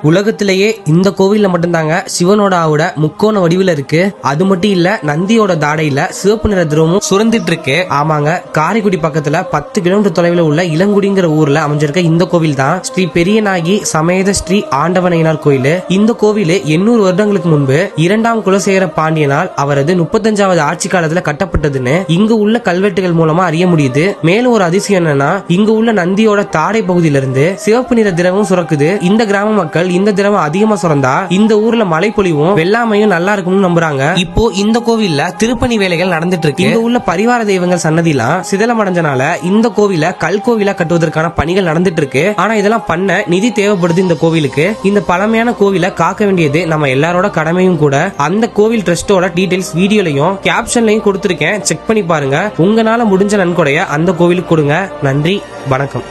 உலகத்திலேயே இந்த கோவில்ல மட்டும்தாங்க சிவனோட ஆவுட முக்கோண வடிவில் இருக்கு. அது மட்டும் இல்ல, நந்தியோட தாடையில சிவப்பு நிற திரவமும் சுரந்திட்டு இருக்கு. ஆமாங்க, காரைக்குடி பக்கத்துல 10 கிலோமீட்டர் தொலைவில் உள்ள இளங்குடிங்கிற ஊர்ல அமைஞ்சிருக்க இந்த கோவில் தான் ஸ்ரீ பெரியநாயகி சமேத ஸ்ரீ ஆண்டவனையனார் கோயில். இந்த கோவில் 800 வருடங்களுக்கு முன்பு 2ஆம் குலசேகர பாண்டியனால் அவரது 35வது ஆட்சி காலத்துல கட்டப்பட்டதுன்னு இங்கு உள்ள கல்வெட்டுகள் மூலமா அறிய முடியுது. மேலும் ஒரு அதிசயம் என்னன்னா, இங்கு உள்ள நந்தியோட தாடை பகுதியிலிருந்து சிவப்பு நிற திரவம் சுரக்குது. இந்த கிராம மக்கள் இந்த திரவம் அதிகமா சுரந்தா இந்த ஊர்ல மழை பொழிவும் வெள்ளாமையும் நல்லா இருக்கும்னு நம்புறாங்க. இப்போ இந்த கோவில்ல திருப்பணி வேலைகள் நடந்துட்டு இருக்கு. இங்க உள்ள பரிவார தெய்வங்கள் சன்னதிலாம் சிதலம் அடைஞ்சனால இந்த கோவில கல் கோவிலா கட்டுவதற்கான பணிகள் நடந்துட்டு இருக்கு. ஆனா இதெல்லாம் பண்ண நிதி தேவைப்படுது இந்த கோவிலுக்கு. இந்த பழமையான கோவிலை காக்க வேண்டியது நம்ம எல்லாரோட கடமையும் கூட. அந்த கோவில் ட்ரஸ்டோட டீடைல்ஸ் வீடியோலையும் கேப்ஷன்லையும் கொடுத்திருக்கேன், செக் பண்ணி பாருங்க. உங்களால முடிஞ்ச நன்கொடைய அந்த கோவிலுக்கு கொடுங்க. நன்றி, வணக்கம்.